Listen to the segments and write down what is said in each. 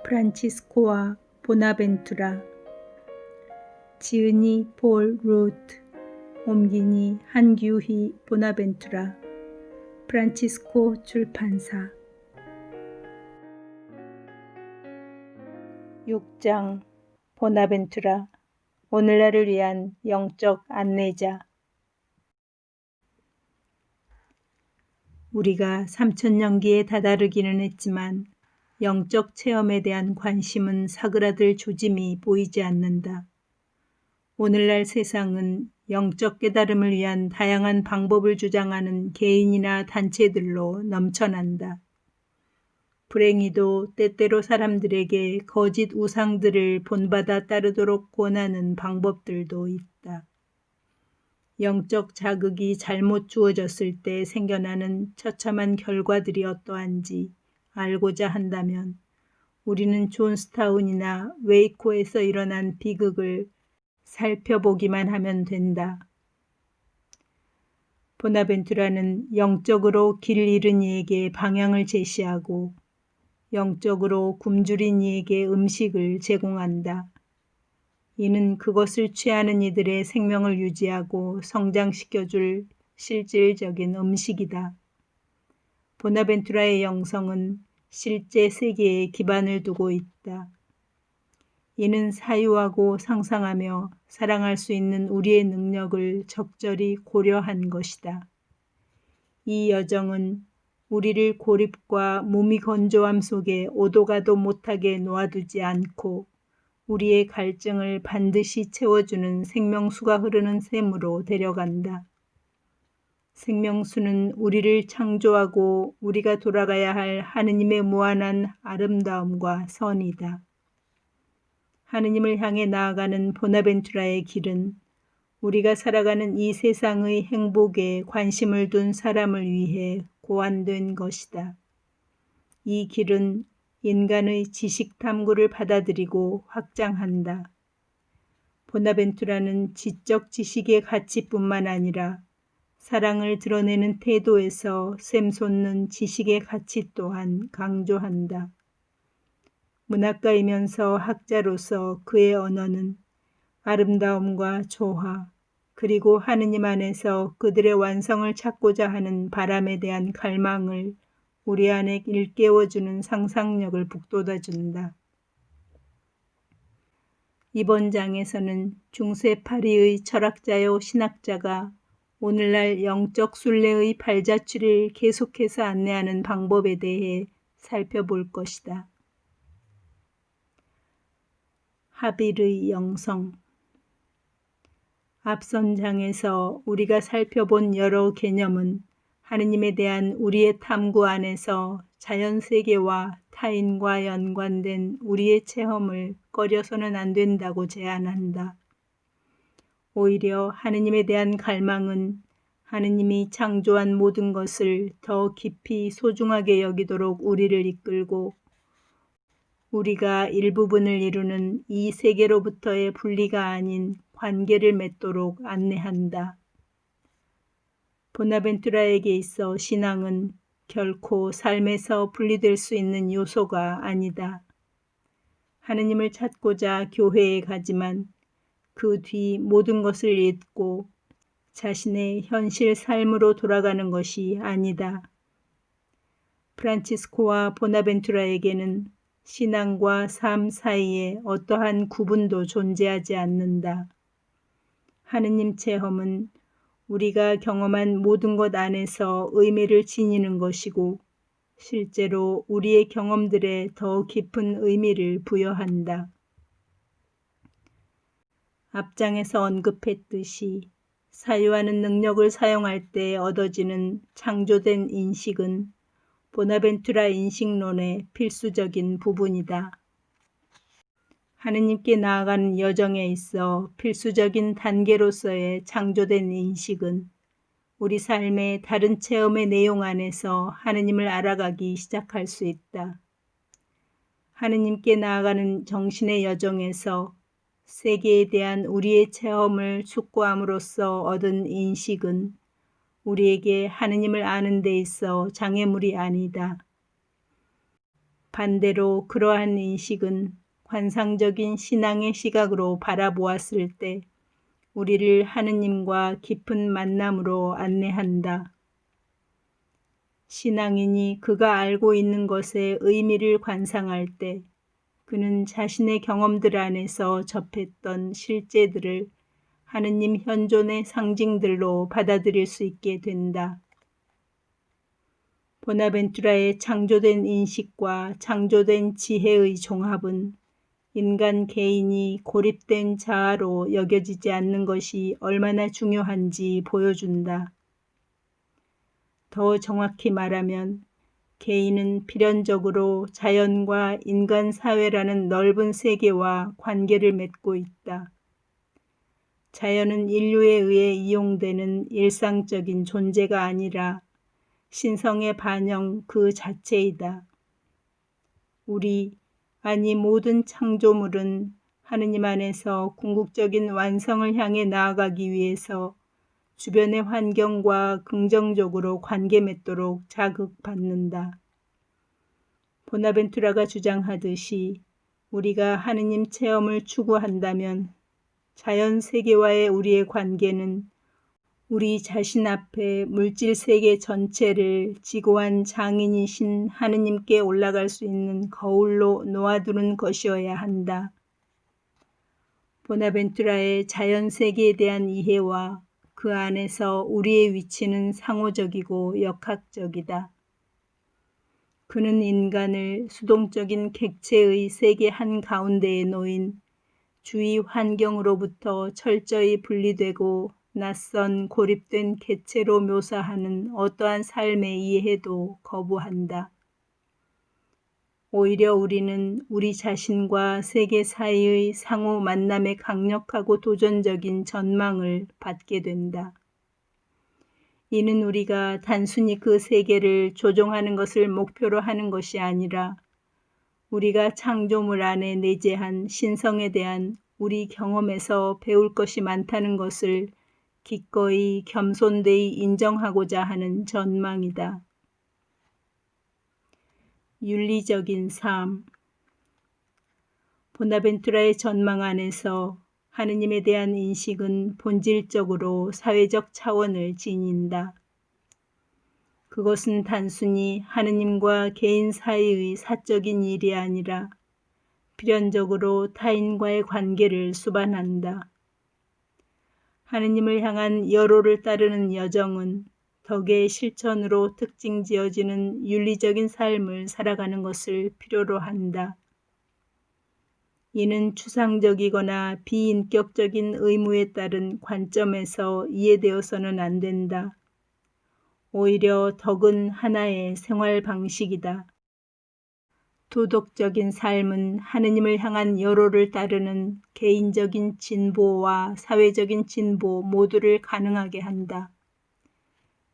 프란치스코와 보나벤투라. 지은이 폴 루트, 옮기니 한규희 보나벤투라. 프란치스코 출판사. 6장. 보나벤투라, 오늘날을 위한 영적 안내자. 우리가 3000년기에 다다르기는 했지만 영적 체험에 대한 관심은 사그라들 조짐이 보이지 않는다. 오늘날 세상은 영적 깨달음을 위한 다양한 방법을 주장하는 개인이나 단체들로 넘쳐난다. 불행히도 때때로 사람들에게 거짓 우상들을 본받아 따르도록 권하는 방법들도 있다. 영적 자극이 잘못 주어졌을 때 생겨나는 처참한 결과들이 어떠한지 알고자 한다면 우리는 존스타운이나 웨이코에서 일어난 비극을 살펴보기만 하면 된다. 보나벤투라는 영적으로 길 잃은 이에게 방향을 제시하고 영적으로 굶주린 이에게 음식을 제공한다. 이는 그것을 취하는 이들의 생명을 유지하고 성장시켜줄 실질적인 음식이다. 보나벤투라의 영성은 실제 세계에 기반을 두고 있다. 이는 사유하고 상상하며 사랑할 수 있는 우리의 능력을 적절히 고려한 것이다. 이 여정은 우리를 고립과 무미건조함 속에 오도가도 못하게 놓아두지 않고 우리의 갈증을 반드시 채워주는 생명수가 흐르는 샘으로 데려간다. 생명수는 우리를 창조하고 우리가 돌아가야 할 하느님의 무한한 아름다움과 선이다. 하느님을 향해 나아가는 보나벤투라의 길은 우리가 살아가는 이 세상의 행복에 관심을 둔 사람을 위해 고안된 것이다. 이 길은 인간의 지식 탐구를 받아들이고 확장한다. 보나벤투라는 지적 지식의 가치뿐만 아니라 사랑을 드러내는 태도에서 샘솟는 지식의 가치 또한 강조한다. 문학가이면서 학자로서 그의 언어는 아름다움과 조화, 그리고 하느님 안에서 그들의 완성을 찾고자 하는 바람에 대한 갈망을 우리 안에 일깨워주는 상상력을 북돋아준다. 이번 장에서는 중세 파리의 철학자요 신학자가 오늘날 영적 순례의 발자취를 계속해서 안내하는 방법에 대해 살펴볼 것이다. 하빌의 영성. 앞선 장에서 우리가 살펴본 여러 개념은 하느님에 대한 우리의 탐구 안에서 자연세계와 타인과 연관된 우리의 체험을 꺼려서는 안 된다고 제안한다. 오히려 하느님에 대한 갈망은 하느님이 창조한 모든 것을 더 깊이 소중하게 여기도록 우리를 이끌고 우리가 일부분을 이루는 이 세계로부터의 분리가 아닌 관계를 맺도록 안내한다. 보나벤투라에게 있어 신앙은 결코 삶에서 분리될 수 있는 요소가 아니다. 하느님을 찾고자 교회에 가지만 그 뒤 모든 것을 잊고 자신의 현실 삶으로 돌아가는 것이 아니다. 프란치스코와 보나벤투라에게는 신앙과 삶 사이에 어떠한 구분도 존재하지 않는다. 하느님 체험은 우리가 경험한 모든 것 안에서 의미를 지니는 것이고 실제로 우리의 경험들에 더 깊은 의미를 부여한다. 앞장에서 언급했듯이 사유하는 능력을 사용할 때 얻어지는 창조된 인식은 보나벤투라 인식론의 필수적인 부분이다. 하느님께 나아가는 여정에 있어 필수적인 단계로서의 창조된 인식은 우리 삶의 다른 체험의 내용 안에서 하느님을 알아가기 시작할 수 있다. 하느님께 나아가는 정신의 여정에서 세계에 대한 우리의 체험을 숙고함으로써 얻은 인식은 우리에게 하느님을 아는 데 있어 장애물이 아니다. 반대로 그러한 인식은 관상적인 신앙의 시각으로 바라보았을 때 우리를 하느님과 깊은 만남으로 안내한다. 신앙인이 그가 알고 있는 것의 의미를 관상할 때 그는 자신의 경험들 안에서 접했던 실제들을 하느님 현존의 상징들로 받아들일 수 있게 된다. 보나벤투라의 창조된 인식과 창조된 지혜의 종합은 인간 개인이 고립된 자아로 여겨지지 않는 것이 얼마나 중요한지 보여준다. 더 정확히 말하면 개인은 필연적으로 자연과 인간 사회라는 넓은 세계와 관계를 맺고 있다. 자연은 인류에 의해 이용되는 일상적인 존재가 아니라 신성의 반영 그 자체이다. 우리, 아니 모든 창조물은 하느님 안에서 궁극적인 완성을 향해 나아가기 위해서 주변의 환경과 긍정적으로 관계 맺도록 자극받는다. 보나벤투라가 주장하듯이 우리가 하느님 체험을 추구한다면 자연 세계와의 우리의 관계는 우리 자신 앞에 물질 세계 전체를 지고한 장인이신 하느님께 올라갈 수 있는 거울로 놓아두는 것이어야 한다. 보나벤투라의 자연 세계에 대한 이해와 그 안에서 우리의 위치는 상호적이고 역학적이다. 그는 인간을 수동적인 객체의 세계 한가운데에 놓인 주위 환경으로부터 철저히 분리되고 낯선 고립된 객체로 묘사하는 어떠한 삶의 이해도 거부한다. 오히려 우리는 우리 자신과 세계 사이의 상호 만남의 강력하고 도전적인 전망을 받게 된다. 이는 우리가 단순히 그 세계를 조종하는 것을 목표로 하는 것이 아니라 우리가 창조물 안에 내재한 신성에 대한 우리 경험에서 배울 것이 많다는 것을 기꺼이 겸손되이 인정하고자 하는 전망이다. 윤리적인 삶. 보나벤투라의 전망 안에서 하느님에 대한 인식은 본질적으로 사회적 차원을 지닌다. 그것은 단순히 하느님과 개인 사이의 사적인 일이 아니라 필연적으로 타인과의 관계를 수반한다. 하느님을 향한 여로를 따르는 여정은 덕의 실천으로 특징지어지는 윤리적인 삶을 살아가는 것을 필요로 한다. 이는 추상적이거나 비인격적인 의무에 따른 관점에서 이해되어서는 안 된다. 오히려 덕은 하나의 생활 방식이다. 도덕적인 삶은 하느님을 향한 여로를 따르는 개인적인 진보와 사회적인 진보 모두를 가능하게 한다.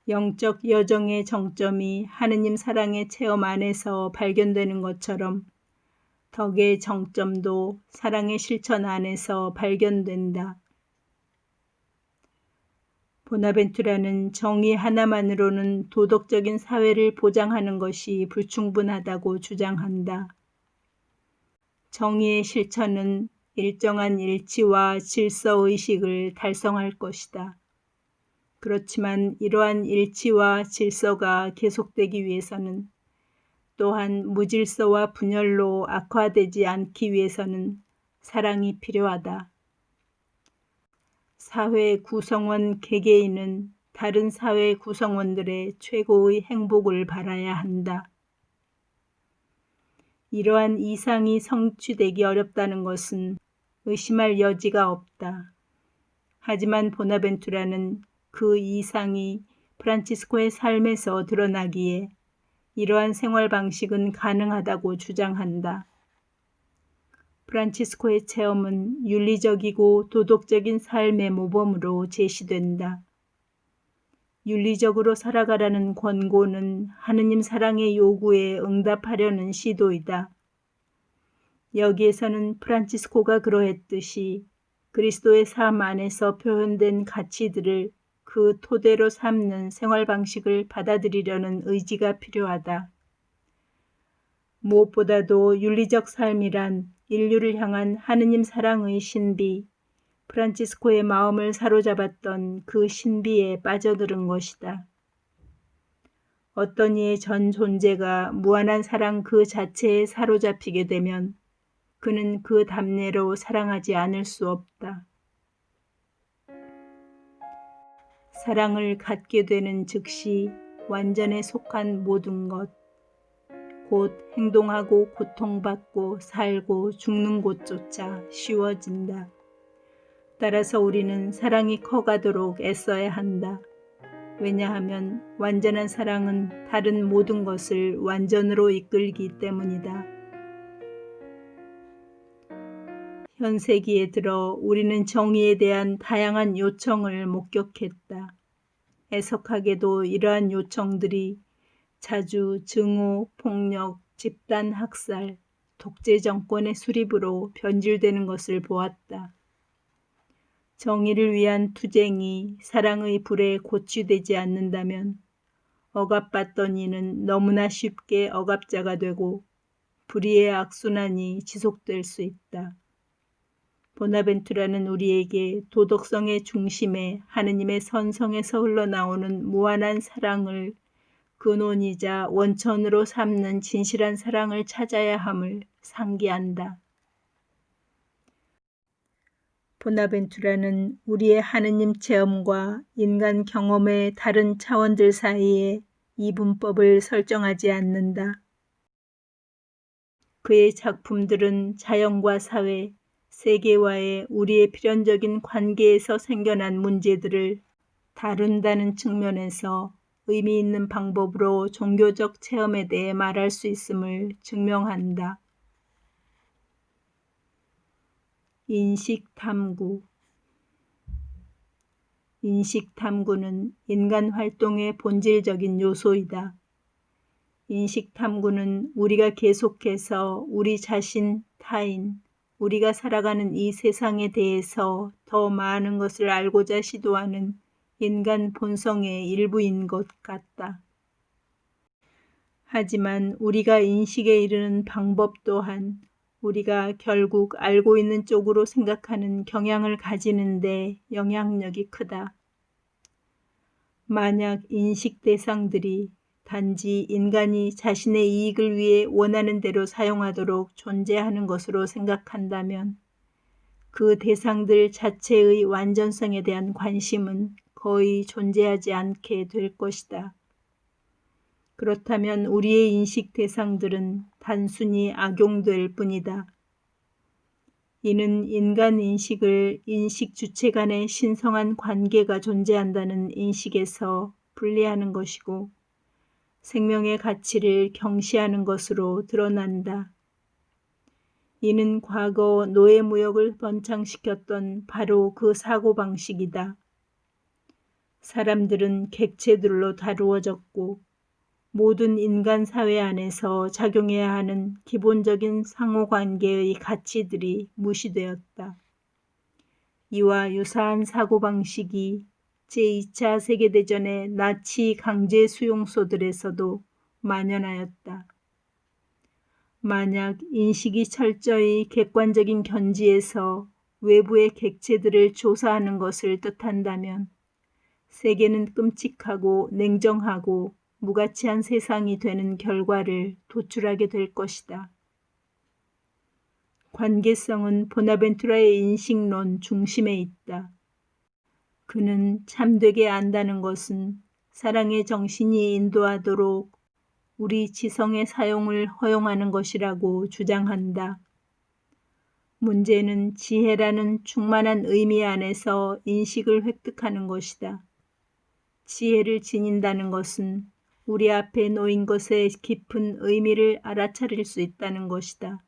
영적 여정의 정점이 하느님 사랑의 체험 안에서 발견되는 것처럼 덕의 정점도 사랑의 실천 안에서 발견된다. 보나벤투라는 정의 하나만으로는 도덕적인 사회를 보장하는 것이 불충분하다고 주장한다. 정의의 실천은 일정한 일치와 질서의식을 달성할 것이다. 그렇지만 이러한 일치와 질서가 계속되기 위해서는 또한 무질서와 분열로 악화되지 않기 위해서는 사랑이 필요하다. 사회 구성원 개개인은 다른 사회 구성원들의 최고의 행복을 바라야 한다. 이러한 이상이 성취되기 어렵다는 것은 의심할 여지가 없다. 하지만 보나벤투라는 그 이상이 프란치스코의 삶에서 드러나기에 이러한 생활 방식은 가능하다고 주장한다. 프란치스코의 체험은 윤리적이고 도덕적인 삶의 모범으로 제시된다. 윤리적으로 살아가라는 권고는 하느님 사랑의 요구에 응답하려는 시도이다. 여기에서는 프란치스코가 그러했듯이 그리스도의 삶 안에서 표현된 가치들을 그 토대로 삼는 생활 방식을 받아들이려는 의지가 필요하다. 무엇보다도 윤리적 삶이란 인류를 향한 하느님 사랑의 신비, 프란치스코의 마음을 사로잡았던 그 신비에 빠져들은 것이다. 어떤 이의 전 존재가 무한한 사랑 그 자체에 사로잡히게 되면 그는 그 답례로 사랑하지 않을 수 없다. 사랑을 갖게 되는 즉시 완전에 속한 모든 것, 곧 행동하고 고통받고 살고 죽는 곳조차 쉬워진다. 따라서 우리는 사랑이 커가도록 애써야 한다. 왜냐하면 완전한 사랑은 다른 모든 것을 완전으로 이끌기 때문이다. 현세기에 들어 우리는 정의에 대한 다양한 요청을 목격했다. 애석하게도 이러한 요청들이 자주 증오, 폭력, 집단 학살, 독재 정권의 수립으로 변질되는 것을 보았다. 정의를 위한 투쟁이 사랑의 불에 고취되지 않는다면 억압받던 이는 너무나 쉽게 억압자가 되고 불의의 악순환이 지속될 수 있다. 보나벤투라는 우리에게 도덕성의 중심에 하느님의 선성에서 흘러나오는 무한한 사랑을 근원이자 원천으로 삼는 진실한 사랑을 찾아야 함을 상기한다. 보나벤투라는 우리의 하느님 체험과 인간 경험의 다른 차원들 사이에 이분법을 설정하지 않는다. 그의 작품들은 자연과 사회, 세계와의 우리의 필연적인 관계에서 생겨난 문제들을 다룬다는 측면에서 의미 있는 방법으로 종교적 체험에 대해 말할 수 있음을 증명한다. 인식탐구. 인식탐구는 인간 활동의 본질적인 요소이다. 인식탐구는 우리가 계속해서 우리 자신, 타인, 우리가 살아가는 이 세상에 대해서 더 많은 것을 알고자 시도하는 인간 본성의 일부인 것 같다. 하지만 우리가 인식에 이르는 방법 또한 우리가 결국 알고 있는 쪽으로 생각하는 경향을 가지는데 영향력이 크다. 만약 인식 대상들이 단지 인간이 자신의 이익을 위해 원하는 대로 사용하도록 존재하는 것으로 생각한다면 그 대상들 자체의 완전성에 대한 관심은 거의 존재하지 않게 될 것이다. 그렇다면 우리의 인식 대상들은 단순히 악용될 뿐이다. 이는 인간 인식을 인식 주체 간의 신성한 관계가 존재한다는 인식에서 분리하는 것이고 생명의 가치를 경시하는 것으로 드러난다. 이는 과거 노예무역을 번창시켰던 바로 그 사고방식이다. 사람들은 객체들로 다루어졌고 모든 인간 사회 안에서 작용해야 하는 기본적인 상호관계의 가치들이 무시되었다. 이와 유사한 사고방식이 제2차 세계대전의 나치 강제 수용소들에서도 만연하였다. 만약 인식이 철저히 객관적인 견지에서 외부의 객체들을 조사하는 것을 뜻한다면 세계는 끔찍하고 냉정하고 무가치한 세상이 되는 결과를 도출하게 될 것이다. 관계성은 보나벤투라의 인식론 중심에 있다. 그는 참되게 안다는 것은 사랑의 정신이 인도하도록 우리 지성의 사용을 허용하는 것이라고 주장한다. 문제는 지혜라는 충만한 의미 안에서 인식을 획득하는 것이다. 지혜를 지닌다는 것은 우리 앞에 놓인 것의 깊은 의미를 알아차릴 수 있다는 것이다.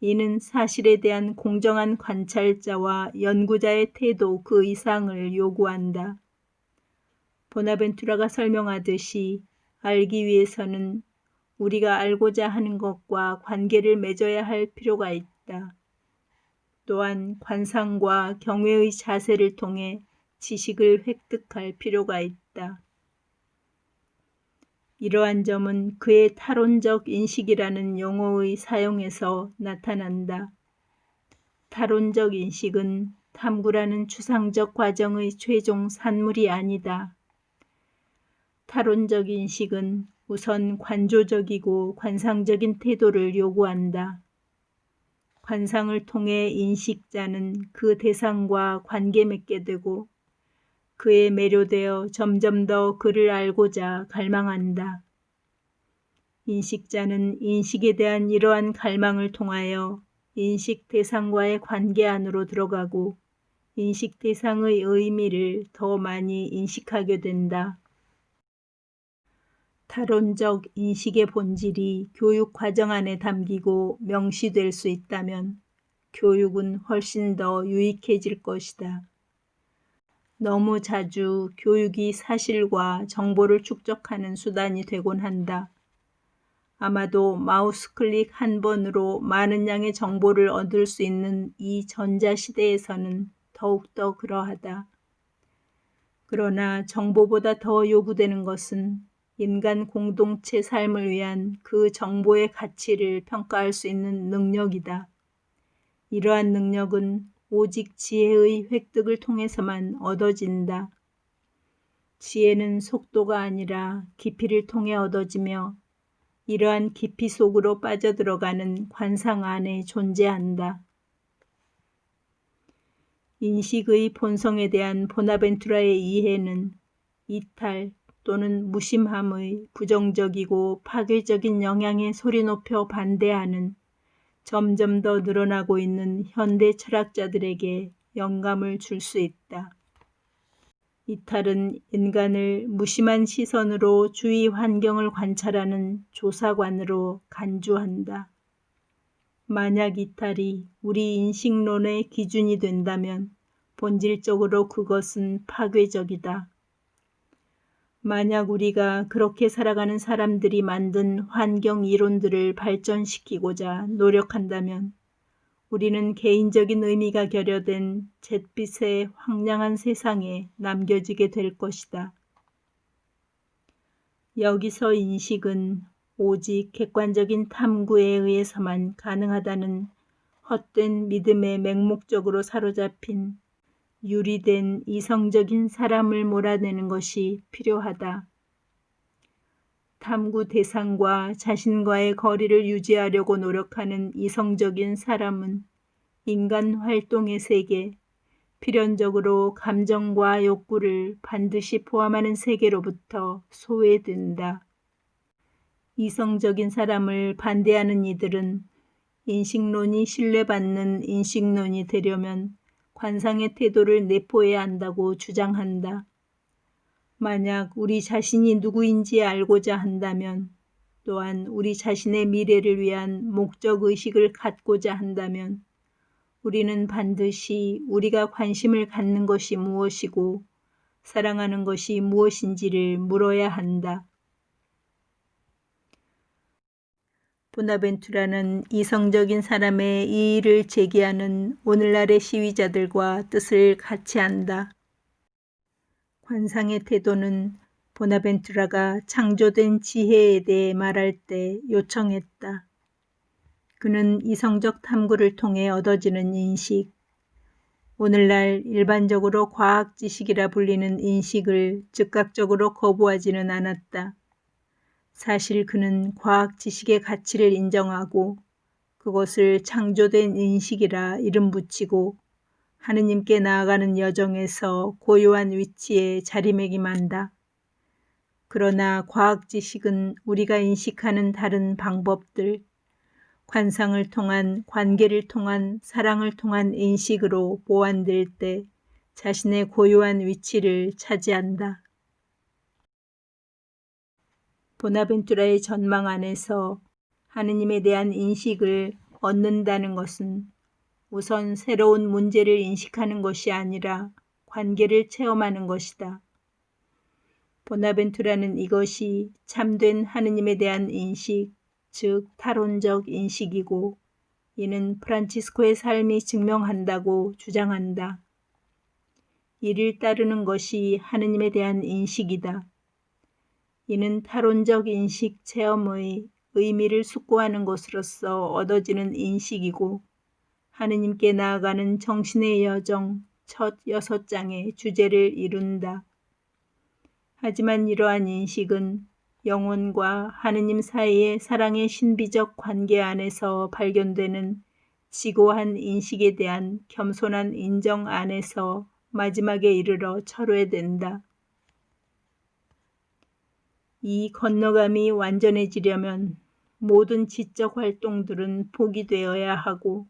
이는 사실에 대한 공정한 관찰자와 연구자의 태도 그 이상을 요구한다. 보나벤투라가 설명하듯이 알기 위해서는 우리가 알고자 하는 것과 관계를 맺어야 할 필요가 있다. 또한 관상과 경외의 자세를 통해 지식을 획득할 필요가 있다. 이러한 점은 그의 타론적 인식이라는 용어의 사용에서 나타난다. 타론적 인식은 탐구라는 추상적 과정의 최종 산물이 아니다. 타론적 인식은 우선 관조적이고 관상적인 태도를 요구한다. 관상을 통해 인식자는 그 대상과 관계 맺게 되고 그에 매료되어 점점 더 그를 알고자 갈망한다. 인식자는 인식에 대한 이러한 갈망을 통하여 인식 대상과의 관계 안으로 들어가고 인식 대상의 의미를 더 많이 인식하게 된다. 타론적 인식의 본질이 교육 과정 안에 담기고 명시될 수 있다면 교육은 훨씬 더 유익해질 것이다. 너무 자주 교육이 사실과 정보를 축적하는 수단이 되곤 한다. 아마도 마우스 클릭 한 번으로 많은 양의 정보를 얻을 수 있는 이 전자시대에서는 더욱더 그러하다. 그러나 정보보다 더 요구되는 것은 인간 공동체 삶을 위한 그 정보의 가치를 평가할 수 있는 능력이다. 이러한 능력은 오직 지혜의 획득을 통해서만 얻어진다. 지혜는 속도가 아니라 깊이를 통해 얻어지며 이러한 깊이 속으로 빠져들어가는 관상 안에 존재한다. 인식의 본성에 대한 보나벤투라의 이해는 이탈 또는 무심함의 부정적이고 파괴적인 영향에 소리 높여 반대하는 점점 더 늘어나고 있는 현대 철학자들에게 영감을 줄 수 있다. 이탈은 인간을 무심한 시선으로 주위 환경을 관찰하는 조사관으로 간주한다. 만약 이탈이 우리 인식론의 기준이 된다면 본질적으로 그것은 파괴적이다. 만약 우리가 그렇게 살아가는 사람들이 만든 환경 이론들을 발전시키고자 노력한다면 우리는 개인적인 의미가 결여된 잿빛의 황량한 세상에 남겨지게 될 것이다. 여기서 인식은 오직 객관적인 탐구에 의해서만 가능하다는 헛된 믿음에 맹목적으로 사로잡힌 유리된 이성적인 사람을 몰아내는 것이 필요하다. 탐구 대상과 자신과의 거리를 유지하려고 노력하는 이성적인 사람은 인간 활동의 세계, 필연적으로 감정과 욕구를 반드시 포함하는 세계로부터 소외된다. 이성적인 사람을 반대하는 이들은 인식론이 신뢰받는 인식론이 되려면 관상의 태도를 내포해야 한다고 주장한다. 만약 우리 자신이 누구인지 알고자 한다면, 또한 우리 자신의 미래를 위한 목적의식을 갖고자 한다면, 우리는 반드시 우리가 관심을 갖는 것이 무엇이고 사랑하는 것이 무엇인지를 물어야 한다. 보나벤투라는 이성적인 사람의 이의를 제기하는 오늘날의 시위자들과 뜻을 같이 한다. 관상의 태도는 보나벤투라가 창조된 지혜에 대해 말할 때 요청했다. 그는 이성적 탐구를 통해 얻어지는 인식, 오늘날 일반적으로 과학 지식이라 불리는 인식을 즉각적으로 거부하지는 않았다. 사실 그는 과학 지식의 가치를 인정하고 그것을 창조된 인식이라 이름 붙이고 하느님께 나아가는 여정에서 고요한 위치에 자리매김한다. 그러나 과학 지식은 우리가 인식하는 다른 방법들, 관상을 통한, 관계를 통한, 사랑을 통한 인식으로 보완될 때 자신의 고요한 위치를 차지한다. 보나벤투라의 전망 안에서 하느님에 대한 인식을 얻는다는 것은 우선 새로운 문제를 인식하는 것이 아니라 관계를 체험하는 것이다. 보나벤투라는 이것이 참된 하느님에 대한 인식, 즉 타론적 인식이고 이는 프란치스코의 삶이 증명한다고 주장한다. 이를 따르는 것이 하느님에 대한 인식이다. 이는 타론적 인식 체험의 의미를 숙고하는 것으로서 얻어지는 인식이고 하느님께 나아가는 정신의 여정 첫 6장의 주제를 이룬다. 하지만 이러한 인식은 영혼과 하느님 사이의 사랑의 신비적 관계 안에서 발견되는 지고한 인식에 대한 겸손한 인정 안에서 마지막에 이르러 철회된다. 이 건너감이 완전해지려면 모든 지적 활동들은 포기되어야 하고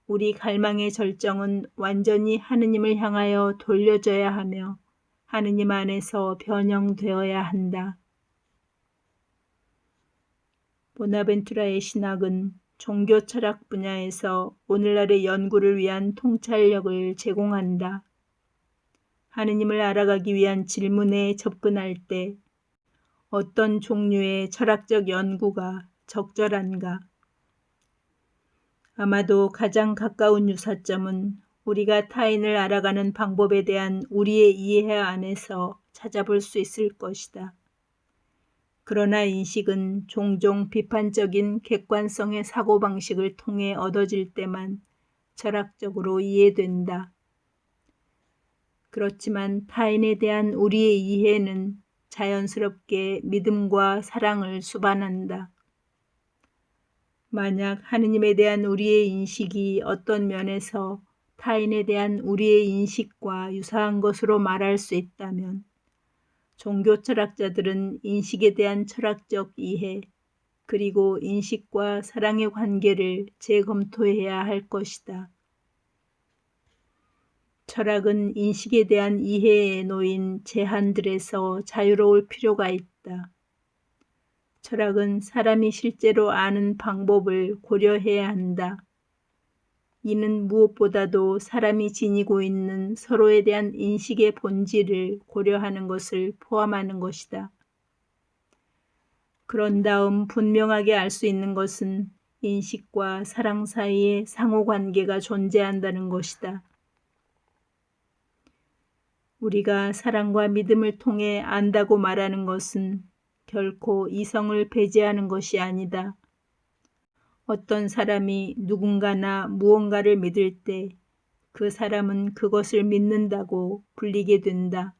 우리 갈망의 절정은 완전히 하느님을 향하여 돌려져야 하며 하느님 안에서 변형되어야 한다. 보나벤투라의 신학은 종교 철학 분야에서 오늘날의 연구를 위한 통찰력을 제공한다. 하느님을 알아가기 위한 질문에 접근할 때 어떤 종류의 철학적 연구가 적절한가? 아마도 가장 가까운 유사점은 우리가 타인을 알아가는 방법에 대한 우리의 이해 안에서 찾아볼 수 있을 것이다. 그러나 인식은 종종 비판적인 객관성의 사고방식을 통해 얻어질 때만 철학적으로 이해된다. 그렇지만 타인에 대한 우리의 이해는 자연스럽게 믿음과 사랑을 수반한다. 만약 하느님에 대한 우리의 인식이 어떤 면에서 타인에 대한 우리의 인식과 유사한 것으로 말할 수 있다면 종교 철학자들은 인식에 대한 철학적 이해 그리고 인식과 사랑의 관계를 재검토해야 할 것이다. 철학은 인식에 대한 이해에 놓인 제한들에서 자유로울 필요가 있다. 철학은 사람이 실제로 아는 방법을 고려해야 한다. 이는 무엇보다도 사람이 지니고 있는 서로에 대한 인식의 본질을 고려하는 것을 포함하는 것이다. 그런 다음 분명하게 알 수 있는 것은 인식과 사랑 사이에 상호관계가 존재한다는 것이다. 우리가 사랑과 믿음을 통해 안다고 말하는 것은 결코 이성을 배제하는 것이 아니다. 어떤 사람이 누군가나 무언가를 믿을 때 그 사람은 그것을 믿는다고 불리게 된다.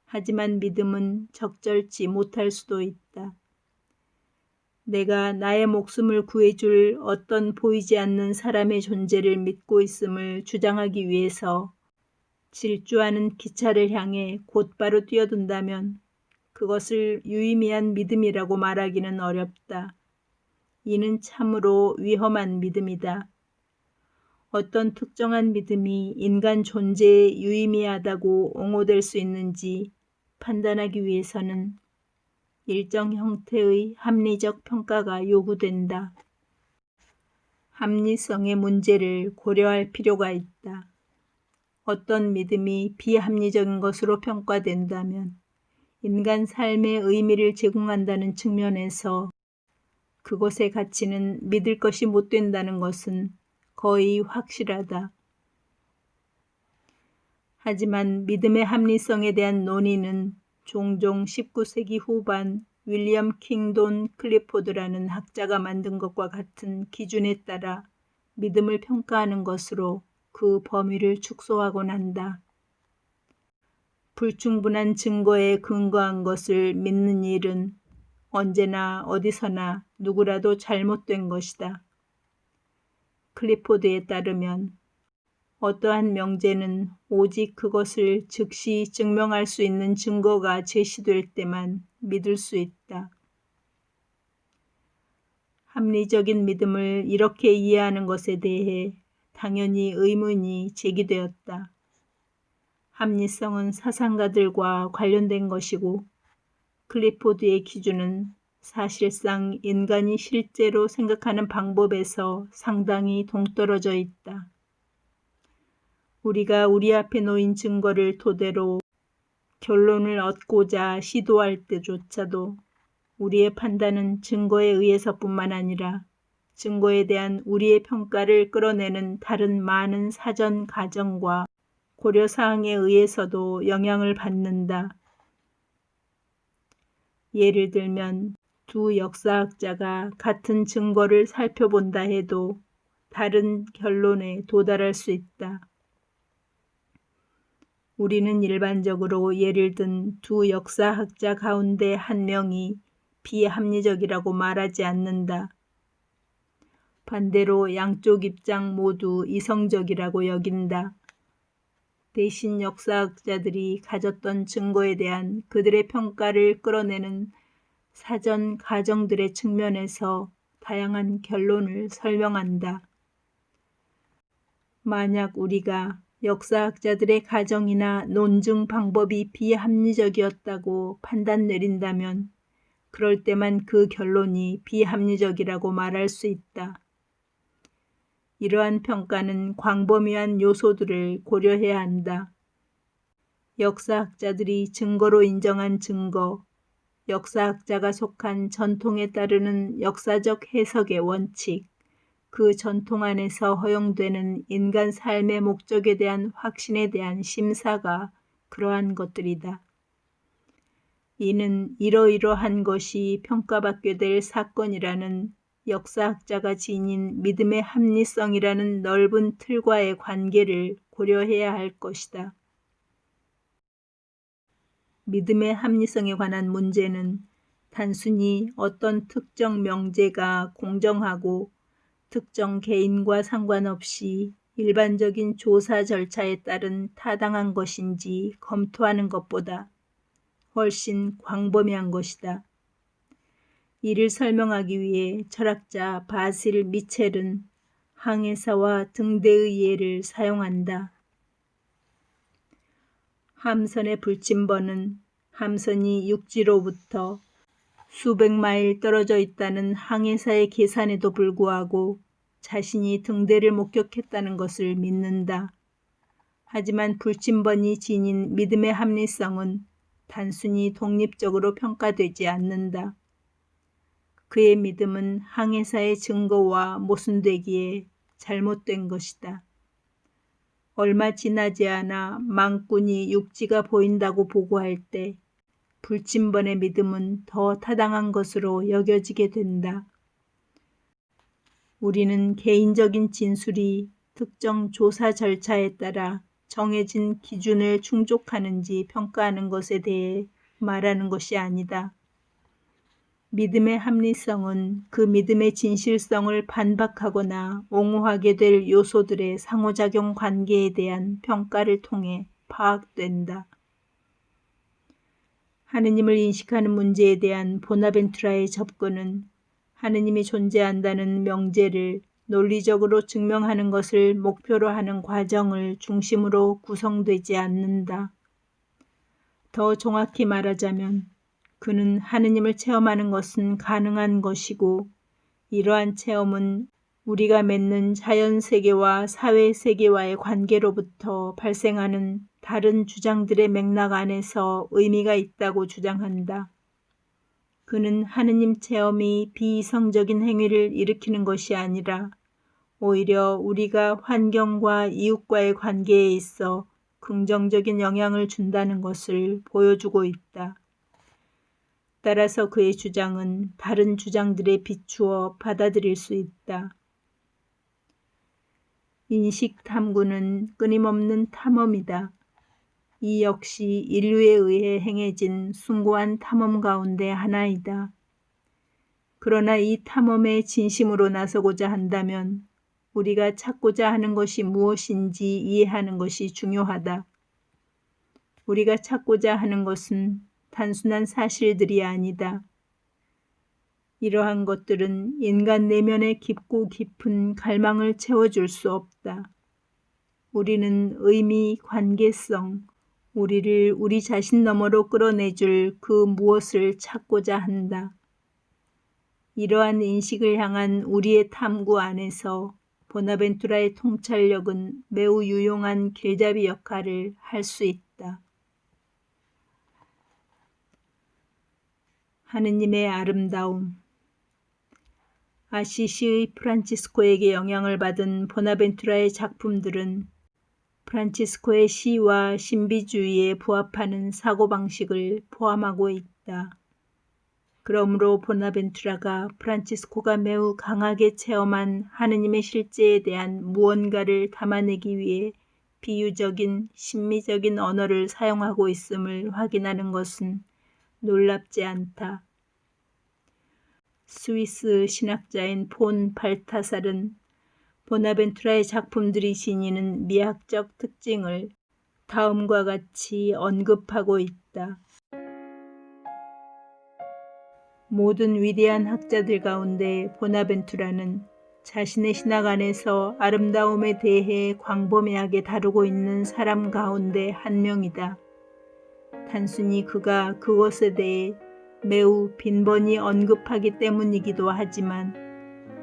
하지만 믿음은 적절치 못할 수도 있다. 내가 나의 목숨을 구해줄 어떤 보이지 않는 사람의 존재를 믿고 있음을 주장하기 위해서 질주하는 기차를 향해 곧바로 뛰어든다면 그것을 유의미한 믿음이라고 말하기는 어렵다. 이는 참으로 위험한 믿음이다. 어떤 특정한 믿음이 인간 존재에 유의미하다고 옹호될 수 있는지 판단하기 위해서는 일정 형태의 합리적 평가가 요구된다. 합리성의 문제를 고려할 필요가 있다. 어떤 믿음이 비합리적인 것으로 평가된다면 인간 삶의 의미를 제공한다는 측면에서 그것의 가치는 믿을 것이 못 된다는 것은 거의 확실하다. 하지만 믿음의 합리성에 대한 논의는 종종 19세기 후반 윌리엄 킹돈 클리포드라는 학자가 만든 것과 같은 기준에 따라 믿음을 평가하는 것으로 그 범위를 축소하곤 한다. 불충분한 증거에 근거한 것을 믿는 일은 언제나 어디서나 누구라도 잘못된 것이다. 클리포드에 따르면 어떠한 명제는 오직 그것을 즉시 증명할 수 있는 증거가 제시될 때만 믿을 수 있다. 합리적인 믿음을 이렇게 이해하는 것에 대해 당연히 의문이 제기되었다. 합리성은 사상가들과 관련된 것이고 클리포드의 기준은 사실상 인간이 실제로 생각하는 방법에서 상당히 동떨어져 있다. 우리가 우리 앞에 놓인 증거를 토대로 결론을 얻고자 시도할 때조차도 우리의 판단은 증거에 의해서뿐만 아니라 증거에 대한 우리의 평가를 끌어내는 다른 많은 사전 가정과 고려사항에 의해서도 영향을 받는다. 예를 들면 두 역사학자가 같은 증거를 살펴본다 해도 다른 결론에 도달할 수 있다. 우리는 일반적으로 예를 든 두 역사학자 가운데 한 명이 비합리적이라고 말하지 않는다. 반대로 양쪽 입장 모두 이성적이라고 여긴다. 대신 역사학자들이 가졌던 증거에 대한 그들의 평가를 끌어내는 사전 가정들의 측면에서 다양한 결론을 설명한다. 만약 우리가 역사학자들의 가정이나 논증 방법이 비합리적이었다고 판단 내린다면 그럴 때만 그 결론이 비합리적이라고 말할 수 있다. 이러한 평가는 광범위한 요소들을 고려해야 한다. 역사학자들이 증거로 인정한 증거, 역사학자가 속한 전통에 따르는 역사적 해석의 원칙, 그 전통 안에서 허용되는 인간 삶의 목적에 대한 확신에 대한 심사가 그러한 것들이다. 이는 이러이러한 것이 평가받게 될 사건이라는 역사학자가 지닌 믿음의 합리성이라는 넓은 틀과의 관계를 고려해야 할 것이다. 믿음의 합리성에 관한 문제는 단순히 어떤 특정 명제가 공정하고 특정 개인과 상관없이 일반적인 조사 절차에 따른 타당한 것인지 검토하는 것보다 훨씬 광범위한 것이다. 이를 설명하기 위해 철학자 바실 미첼은 항해사와 등대의 예를 사용한다. 함선의 불침번은 함선이 육지로부터 수백 마일 떨어져 있다는 항해사의 계산에도 불구하고 자신이 등대를 목격했다는 것을 믿는다. 하지만 불침번이 지닌 믿음의 합리성은 단순히 독립적으로 평가되지 않는다. 그의 믿음은 항해사의 증거와 모순되기에 잘못된 것이다. 얼마 지나지 않아 망군이 육지가 보인다고 보고할 때 불침번의 믿음은 더 타당한 것으로 여겨지게 된다. 우리는 개인적인 진술이 특정 조사 절차에 따라 정해진 기준을 충족하는지 평가하는 것에 대해 말하는 것이 아니다. 믿음의 합리성은 그 믿음의 진실성을 반박하거나 옹호하게 될 요소들의 상호작용 관계에 대한 평가를 통해 파악된다. 하느님을 인식하는 문제에 대한 보나벤투라의 접근은 하느님이 존재한다는 명제를 논리적으로 증명하는 것을 목표로 하는 과정을 중심으로 구성되지 않는다. 더 정확히 말하자면 그는 하느님을 체험하는 것은 가능한 것이고 이러한 체험은 우리가 맺는 자연세계와 사회세계와의 관계로부터 발생하는 다른 주장들의 맥락 안에서 의미가 있다고 주장한다. 그는 하느님 체험이 비이성적인 행위를 일으키는 것이 아니라 오히려 우리가 환경과 이웃과의 관계에 있어 긍정적인 영향을 준다는 것을 보여주고 있다. 따라서 그의 주장은 다른 주장들에 비추어 받아들일 수 있다. 인식 탐구는 끊임없는 탐험이다. 이 역시 인류에 의해 행해진 숭고한 탐험 가운데 하나이다. 그러나 이 탐험에 진심으로 나서고자 한다면 우리가 찾고자 하는 것이 무엇인지 이해하는 것이 중요하다. 우리가 찾고자 하는 것은 단순한 사실들이 아니다. 이러한 것들은 인간 내면의 깊고 깊은 갈망을 채워줄 수 없다. 우리는 의미, 관계성, 우리를 우리 자신 너머로 끌어내줄 그 무엇을 찾고자 한다. 이러한 인식을 향한 우리의 탐구 안에서 보나벤투라의 통찰력은 매우 유용한 길잡이 역할을 할 수 있다. 하느님의 아름다움. 아시시의 프란치스코에게 영향을 받은 보나벤투라의 작품들은 프란치스코의 시와 신비주의에 부합하는 사고방식을 포함하고 있다. 그러므로 보나벤투라가 프란치스코가 매우 강하게 체험한 하느님의 실제에 대한 무언가를 담아내기 위해 비유적인 심미적인 언어를 사용하고 있음을 확인하는 것은 놀랍지 않다. 스위스 신학자인 폰 발타살은 보나벤투라의 작품들이 지니는 미학적 특징을 다음과 같이 언급하고 있다. 모든 위대한 학자들 가운데 보나벤투라는 자신의 신학 안에서 아름다움에 대해 광범위하게 다루고 있는 사람 가운데 한 명이다. 단순히 그가 그것에 대해 매우 빈번히 언급하기 때문이기도 하지만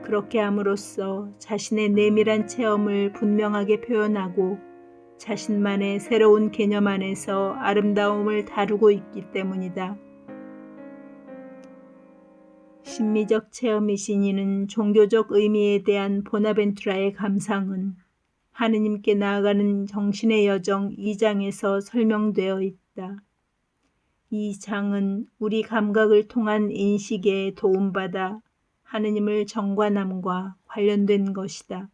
그렇게 함으로써 자신의 내밀한 체험을 분명하게 표현하고 자신만의 새로운 개념 안에서 아름다움을 다루고 있기 때문이다. 심미적 체험이 지니는 종교적 의미에 대한 보나벤투라의 감상은 하느님께 나아가는 정신의 여정 2장에서 설명되어 있다. 이 장은 우리 감각을 통한 인식에 도움받아 하느님을 정관함과 관련된 것이다.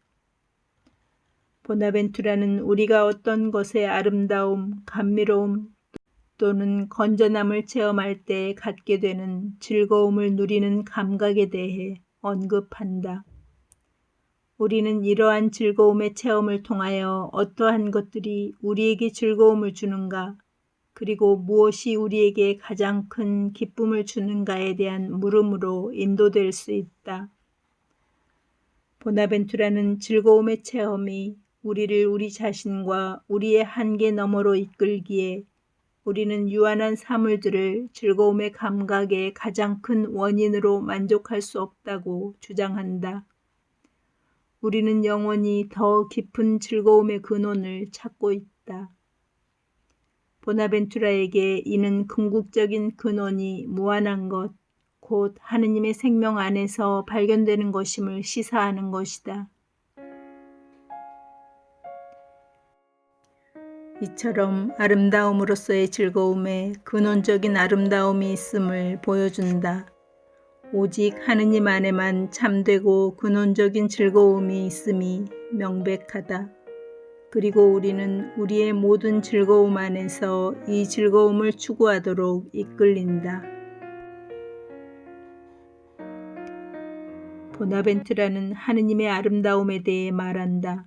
보나벤투라는 우리가 어떤 것의 아름다움, 감미로움 또는 건전함을 체험할 때 갖게 되는 즐거움을 누리는 감각에 대해 언급한다. 우리는 이러한 즐거움의 체험을 통하여 어떠한 것들이 우리에게 즐거움을 주는가, 그리고 무엇이 우리에게 가장 큰 기쁨을 주는가에 대한 물음으로 인도될 수 있다. 보나벤투라는 즐거움의 체험이 우리를 우리 자신과 우리의 한계 너머로 이끌기에 우리는 유한한 사물들을 즐거움의 감각의 가장 큰 원인으로 만족할 수 없다고 주장한다. 우리는 영원히 더 깊은 즐거움의 근원을 찾고 있다. 보나벤투라에게 이는 궁극적인 근원이 무한한 것, 곧 하느님의 생명 안에서 발견되는 것임을 시사하는 것이다. 이처럼 아름다움으로서의 즐거움에 근원적인 아름다움이 있음을 보여준다. 오직 하느님 안에만 참되고 근원적인 즐거움이 있음이 명백하다. 그리고 우리는 우리의 모든 즐거움 안에서 이 즐거움을 추구하도록 이끌린다. 보나벤투라는 하느님의 아름다움에 대해 말한다.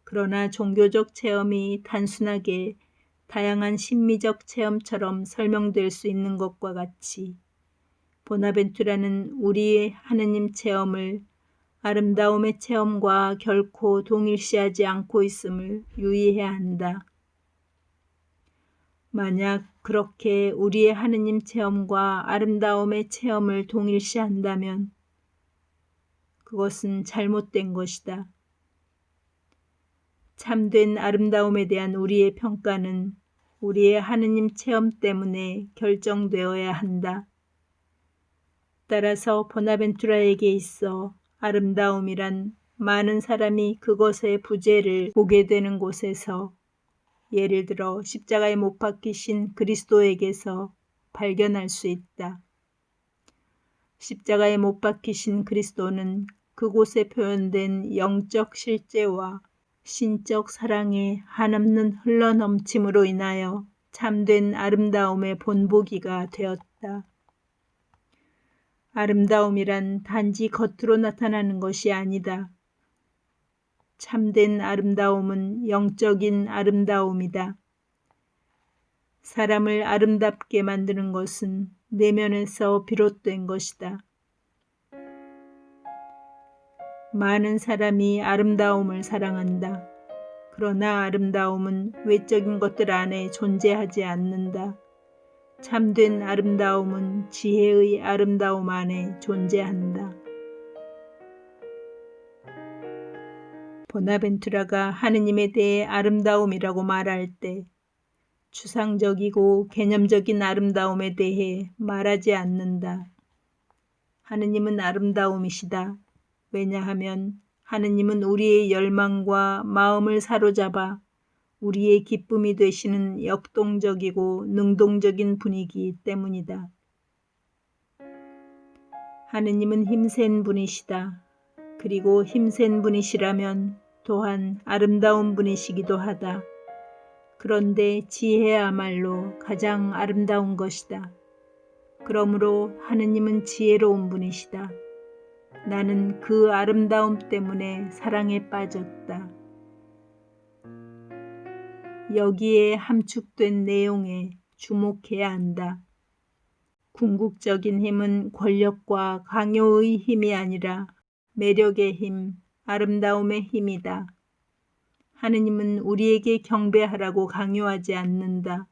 그러나 종교적 체험이 단순하게 다양한 심미적 체험처럼 설명될 수 있는 것과 같이 보나벤투라는 우리의 하느님 체험을 아름다움의 체험과 결코 동일시하지 않고 있음을 유의해야 한다. 만약 그렇게 우리의 하느님 체험과 아름다움의 체험을 동일시한다면 그것은 잘못된 것이다. 참된 아름다움에 대한 우리의 평가는 우리의 하느님 체험 때문에 결정되어야 한다. 따라서 보나벤투라에게 있어 아름다움이란 많은 사람이 그것의 부재를 보게 되는 곳에서, 예를 들어 십자가에 못 박히신 그리스도에게서 발견할 수 있다. 십자가에 못 박히신 그리스도는 그곳에 표현된 영적 실제와 신적 사랑의 한없는 흘러넘침으로 인하여 참된 아름다움의 본보기가 되었다. 아름다움이란 단지 겉으로 나타나는 것이 아니다. 참된 아름다움은 영적인 아름다움이다. 사람을 아름답게 만드는 것은 내면에서 비롯된 것이다. 많은 사람이 아름다움을 사랑한다. 그러나 아름다움은 외적인 것들 안에 존재하지 않는다. 참된 아름다움은 지혜의 아름다움 안에 존재한다. 보나벤투라가 하느님에 대해 아름다움이라고 말할 때 추상적이고 개념적인 아름다움에 대해 말하지 않는다. 하느님은 아름다움이시다. 왜냐하면 하느님은 우리의 열망과 마음을 사로잡아 우리의 기쁨이 되시는 역동적이고 능동적인 분이기 때문이다. 하느님은 힘센 분이시다. 그리고 힘센 분이시라면 또한 아름다운 분이시기도 하다. 그런데 지혜야말로 가장 아름다운 것이다. 그러므로 하느님은 지혜로운 분이시다. 나는 그 아름다움 때문에 사랑에 빠졌다. 여기에 함축된 내용에 주목해야 한다. 궁극적인 힘은 권력과 강요의 힘이 아니라 매력의 힘, 아름다움의 힘이다. 하느님은 우리에게 경배하라고 강요하지 않는다.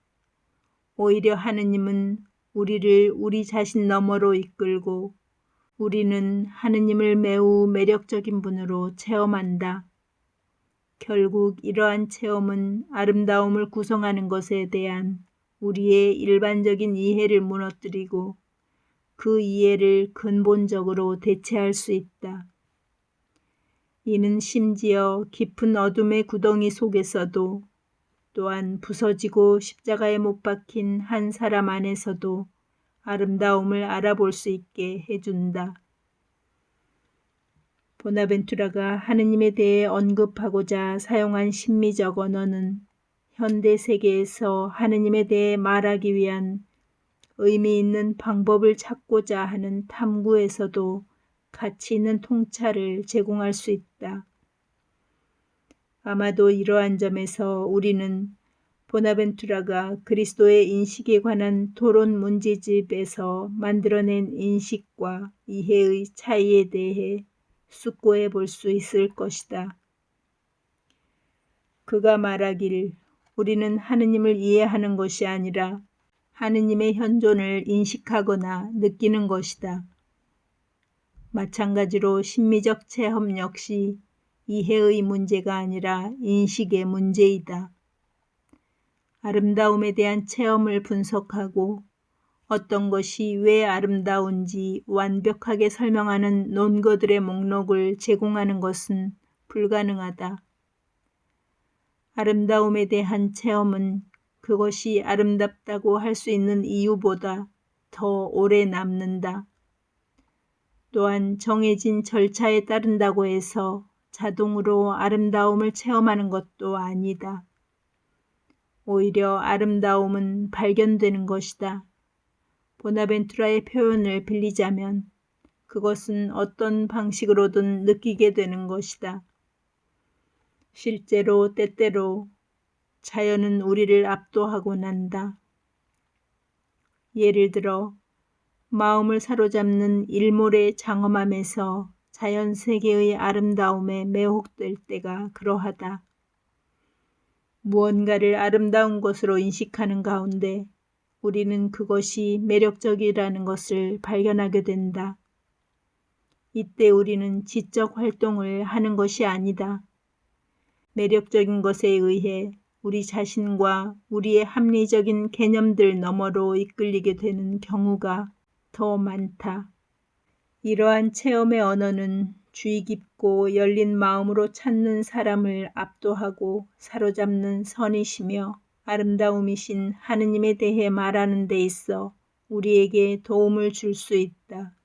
오히려 하느님은 우리를 우리 자신 너머로 이끌고 우리는 하느님을 매우 매력적인 분으로 체험한다. 결국 이러한 체험은 아름다움을 구성하는 것에 대한 우리의 일반적인 이해를 무너뜨리고 그 이해를 근본적으로 대체할 수 있다. 이는 심지어 깊은 어둠의 구덩이 속에서도 또한 부서지고 십자가에 못 박힌 한 사람 안에서도 아름다움을 알아볼 수 있게 해준다. 보나벤투라가 하느님에 대해 언급하고자 사용한 심미적 언어는 현대 세계에서 하느님에 대해 말하기 위한 의미 있는 방법을 찾고자 하는 탐구에서도 가치 있는 통찰을 제공할 수 있다. 아마도 이러한 점에서 우리는 보나벤투라가 그리스도의 인식에 관한 토론 문제집에서 만들어낸 인식과 이해의 차이에 대해 숙고해 볼 수 있을 것이다. 그가 말하길 우리는 하느님을 이해하는 것이 아니라 하느님의 현존을 인식하거나 느끼는 것이다. 마찬가지로 심미적 체험 역시 이해의 문제가 아니라 인식의 문제이다. 아름다움에 대한 체험을 분석하고 어떤 것이 왜 아름다운지 완벽하게 설명하는 논거들의 목록을 제공하는 것은 불가능하다. 아름다움에 대한 체험은 그것이 아름답다고 할 수 있는 이유보다 더 오래 남는다. 또한 정해진 절차에 따른다고 해서 자동으로 아름다움을 체험하는 것도 아니다. 오히려 아름다움은 발견되는 것이다. 보나벤투라의 표현을 빌리자면 그것은 어떤 방식으로든 느끼게 되는 것이다. 실제로 때때로 자연은 우리를 압도하곤 한다. 예를 들어 마음을 사로잡는 일몰의 장엄함에서 자연 세계의 아름다움에 매혹될 때가 그러하다. 무언가를 아름다운 것으로 인식하는 가운데 우리는 그것이 매력적이라는 것을 발견하게 된다. 이때 우리는 지적 활동을 하는 것이 아니다. 매력적인 것에 의해 우리 자신과 우리의 합리적인 개념들 너머로 이끌리게 되는 경우가 더 많다. 이러한 체험의 언어는 주의 깊고 열린 마음으로 찾는 사람을 압도하고 사로잡는 선이시며 아름다움이신 하느님에 대해 말하는 데 있어 우리에게 도움을 줄 수 있다.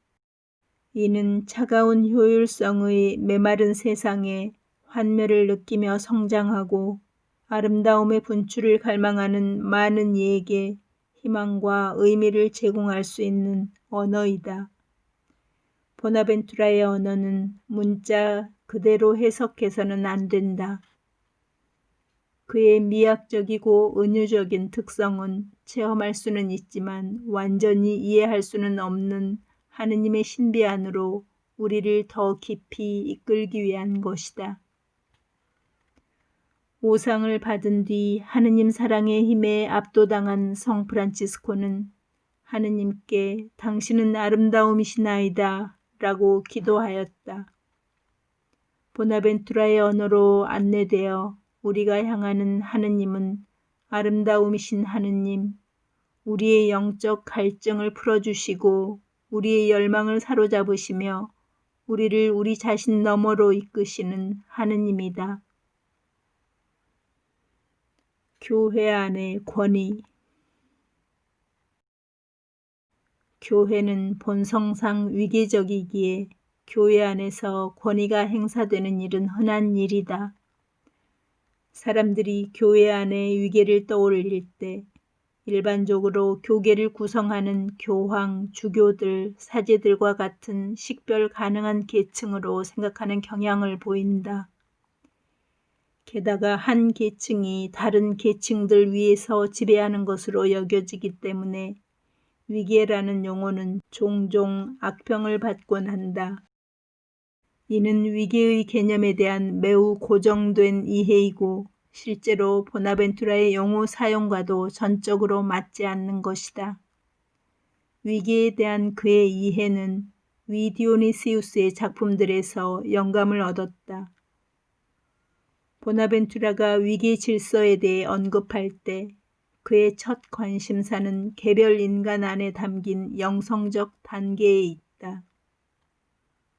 이는 차가운 효율성의 메마른 세상에 환멸을 느끼며 성장하고 아름다움의 분출을 갈망하는 많은 이에게 희망과 의미를 제공할 수 있는 언어이다. 보나벤투라의 언어는 문자 그대로 해석해서는 안 된다. 그의 미학적이고 은유적인 특성은 체험할 수는 있지만 완전히 이해할 수는 없는 하느님의 신비 안으로 우리를 더 깊이 이끌기 위한 것이다. 오상을 받은 뒤 하느님 사랑의 힘에 압도당한 성 프란치스코는 하느님께 당신은 아름다움이시나이다 라고 기도하였다. 보나벤투라의 언어로 안내되어 우리가 향하는 하느님은 아름다움이신 하느님, 우리의 영적 갈증을 풀어주시고 우리의 열망을 사로잡으시며 우리를 우리 자신 너머로 이끄시는 하느님이다. 교회 안의 권위. 교회는 본성상 위계적이기에 교회 안에서 권위가 행사되는 일은 흔한 일이다. 사람들이 교회 안에 위계를 떠올릴 때 일반적으로 교계를 구성하는 교황, 주교들, 사제들과 같은 식별 가능한 계층으로 생각하는 경향을 보인다. 게다가 한 계층이 다른 계층들 위에서 지배하는 것으로 여겨지기 때문에 위계라는 용어는 종종 악평을 받곤 한다. 이는 위계의 개념에 대한 매우 고정된 이해이고 실제로 보나벤투라의 용어 사용과도 전적으로 맞지 않는 것이다. 위계에 대한 그의 이해는 위 디오니시우스의 작품들에서 영감을 얻었다. 보나벤투라가 위계 질서에 대해 언급할 때 그의 첫 관심사는 개별 인간 안에 담긴 영성적 단계에 있다.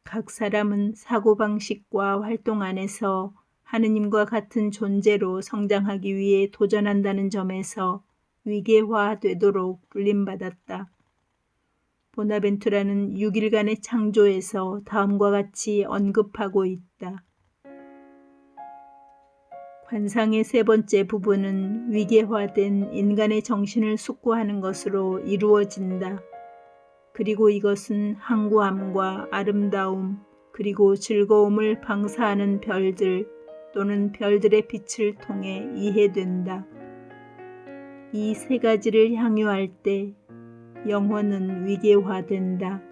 각 사람은 사고방식과 활동 안에서 하느님과 같은 존재로 성장하기 위해 도전한다는 점에서 위계화되도록 불림받았다. 보나벤투라는 6일간의 창조에서 다음과 같이 언급하고 있다. 관상의 세 번째 부분은 위계화된 인간의 정신을 숙고하는 것으로 이루어진다. 그리고 이것은 항구함과 아름다움, 그리고 즐거움을 방사하는 별들 또는 별들의 빛을 통해 이해된다. 이 세 가지를 향유할 때 영혼은 위계화된다.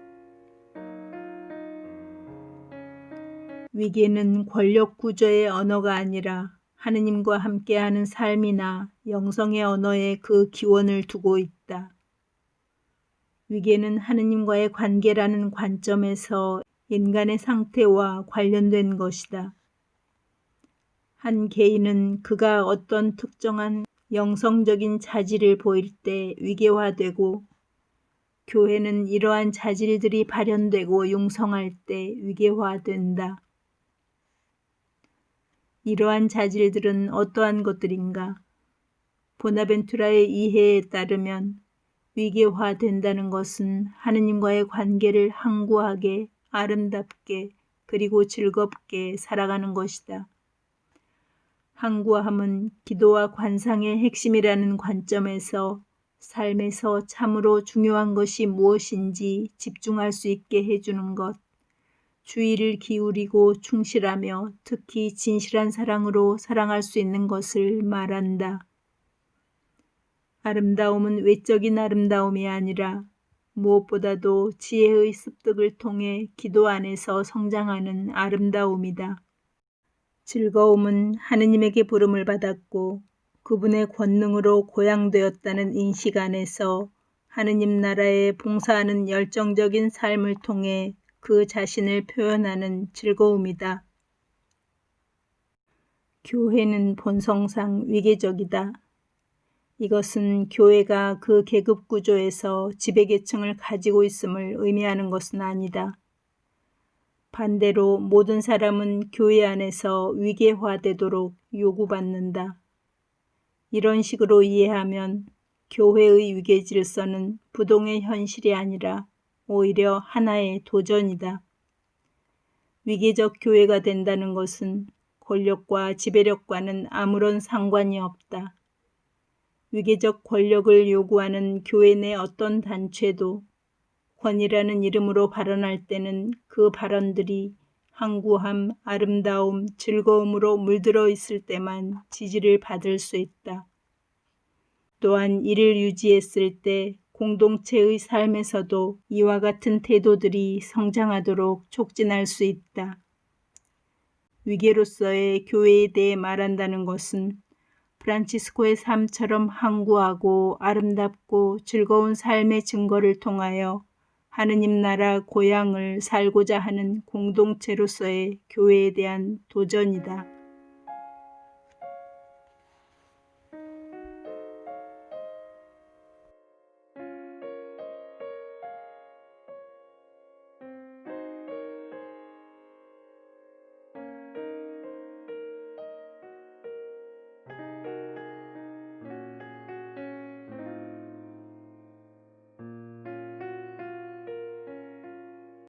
위계는 권력 구조의 언어가 아니라 하느님과 함께하는 삶이나 영성의 언어에 그 기원을 두고 있다. 위계는 하느님과의 관계라는 관점에서 인간의 상태와 관련된 것이다. 한 개인은 그가 어떤 특정한 영성적인 자질을 보일 때 위계화되고 교회는 이러한 자질들이 발현되고 융성할 때 위계화된다. 이러한 자질들은 어떠한 것들인가? 보나벤투라의 이해에 따르면 위계화된다는 것은 하느님과의 관계를 항구하게, 아름답게, 그리고 즐겁게 살아가는 것이다. 항구함은 기도와 관상의 핵심이라는 관점에서 삶에서 참으로 중요한 것이 무엇인지 집중할 수 있게 해주는 것, 주의를 기울이고 충실하며 특히 진실한 사랑으로 사랑할 수 있는 것을 말한다. 아름다움은 외적인 아름다움이 아니라 무엇보다도 지혜의 습득을 통해 기도 안에서 성장하는 아름다움이다. 즐거움은 하느님에게 부름을 받았고 그분의 권능으로 고양되었다는 인식 안에서 하느님 나라에 봉사하는 열정적인 삶을 통해 그 자신을 표현하는 즐거움이다. 교회는 본성상 위계적이다. 이것은 교회가 그 계급 구조에서 지배계층을 가지고 있음을 의미하는 것은 아니다. 반대로 모든 사람은 교회 안에서 위계화되도록 요구받는다. 이런 식으로 이해하면 교회의 위계 질서는 부동의 현실이 아니라 오히려 하나의 도전이다. 위계적 교회가 된다는 것은 권력과 지배력과는 아무런 상관이 없다. 위계적 권력을 요구하는 교회 내 어떤 단체도 권위라는 이름으로 발언할 때는 그 발언들이 항구함, 아름다움, 즐거움으로 물들어 있을 때만 지지를 받을 수 있다. 또한 이를 유지했을 때 공동체의 삶에서도 이와 같은 태도들이 성장하도록 촉진할 수 있다. 위계로서의 교회에 대해 말한다는 것은 프란치스코의 삶처럼 항구하고 아름답고 즐거운 삶의 증거를 통하여 하느님 나라 고향을 살고자 하는 공동체로서의 교회에 대한 도전이다.